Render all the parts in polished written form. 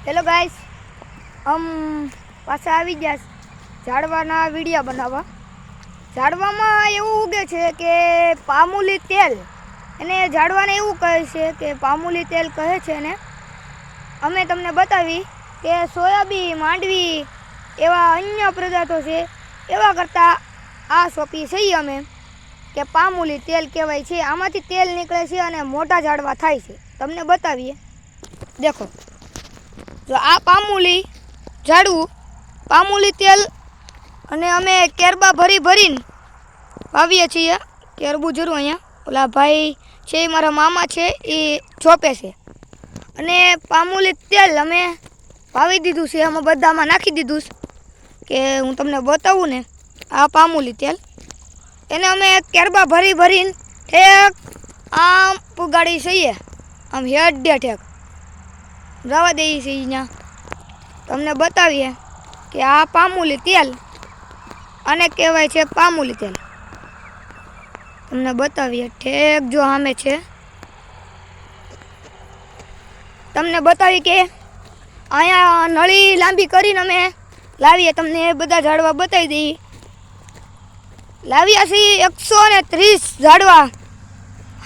Hello guys, પાછા આવી ગયા ઝાડવાના વિડીયો બનાવવા. ઝાડવામાં એવું ઉગે છે કે પામૂલી તેલ, એને ઝાડવાને એવું કહે છે કે પામૂલી તેલ કહે છે ને. અમે તમને બતાવી કે સોયાબીન, માંડવી એવા અન્ય પદાર્થો છે એવા કરતાં આ સોંપી છીએ અમે કે પામૂલી તેલ કહેવાય છે. આમાંથી તેલ નીકળે છે અને મોટા ઝાડવા થાય છે. તમને બતાવીએ, દેખો. જો આ પામૂલી ઝાડવું, પામૂલી તેલ, અને અમે કેરબા ભરીને વાવીએ છીએ. કેરબું જરૂર અહીંયા ઓલા ભાઈ છે, મારા મામા છે, એ ચોપે છે. અને પામૂલી તેલ અમે વાવી દીધું છે, અમે બધામાં નાખી દીધું કે હું તમને બતાવું ને. આ પામૂલી તેલ એને અમે કેરબા ભરીને ઠેક આમ પુગાડી છીએ, આમ હેડે ઠેક જવા દઈએ છીએ. અહીંયા તમને બતાવીએ કે આ પામૂલી તેલ આને કહેવાય છે પામૂલી તેલ. તમને બતાવીએ ઠેક જો સામે છે. તમને બતાવી કે અહીંયા નળી લાંબી કરીને અમે લાવીએ. તમને એ બધા ઝાડવા બતાવી દઈએ. લાવ્યા છીએ 130 ઝાડવા.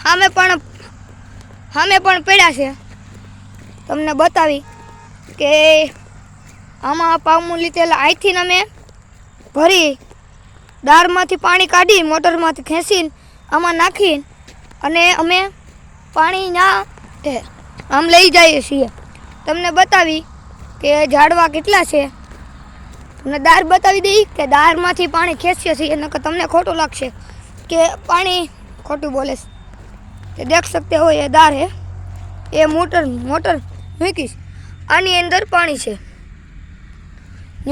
સામે પણ પડ્યા છે. તમને બતાવી કે આમાં પામૂલી તેલ અહીંથી અમે ભરી દાળમાંથી પાણી કાઢી, મોટરમાંથી ખેંચીને આમાં નાખીને અને અમે પાણી ના આમ લઈ જઈએ છીએ. તમને બતાવી કે ઝાડવા કેટલા છે. તમને દાળ બતાવી દઈ કે દાળમાંથી પાણી ખેંચીએ છીએ. નકર તમને ખોટું લાગશે કે પાણી ખોટું બોલે છે. કે દેખ શકતે હો એ દાળ હે, એ મોટર મૂકીશ. આની અંદર પાણી છે,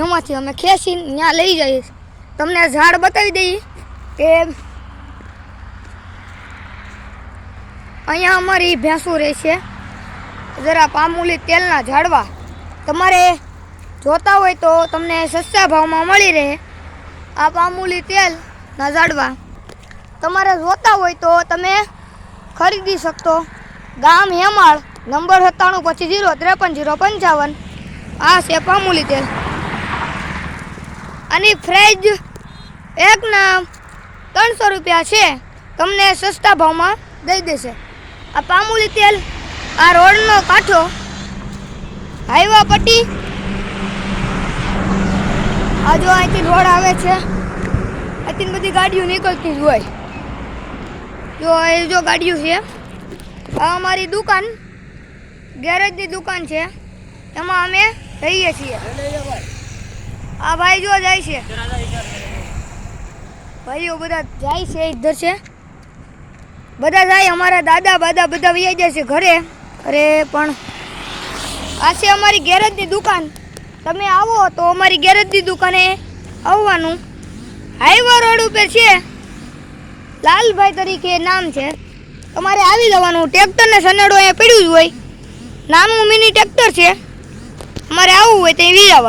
એમાંથી અમે ખેંચીને ત્યાં લઈ જઈએ. તમને ઝાડ બતાવી દઈએ કે અહીંયા અમારી ભેંસો રહે છે. જરા પામૂલી તેલના ઝાડવા તમારે જોતા હોય તો તમને સસ્તા ભાવમાં મળી રહે. આ પામૂલી તેલના ઝાડવા તમારે જોતા હોય તો તમે ખરીદી શકતો. ગામ હેમાળ, નંબર 9725035055. આ છે પામૂલી તેલ. આની પ્રાઇઝ એકના 300 રૂપિયા છે. તમને સસ્તા ભાવમાં દઈ દેશે. આ પામૂલી તેલ આ રોડનો કાંઠો, હાઈવા પટ્ટી. આ જો અહીંથી રોડ આવે છે, અહીંથી બધી ગાડીઓ નીકળતી જ હોય. જો ગાડીઓ છે. આ અમારી દુકાન, ગેરેજની દુકાન છે, એમાં અમે રહીએ છીએ. આ ભાઈ જો જાય છે, ભાઈઓ બધા જાય છે, ઇધર છે બધા જાય. અમારા દાદા બાદા બધા વહી જાય છે ઘરે. પણ આ છે અમારી ગેરેજની દુકાન. તમે આવો તો અમારી ગેરેજની દુકાને આવવાનું. હાઈવા રોડ ઉપર છે, લાલભાઈ તરીકે નામ છે. તમારે આવી જવાનું. ટ્રેક્ટરને સનેડો અહીંયા પડ્યું જ હોય, નાનું મિની ટ્રેક્ટર છે. અમારે આવવું હોય તો એ વી જવાનું.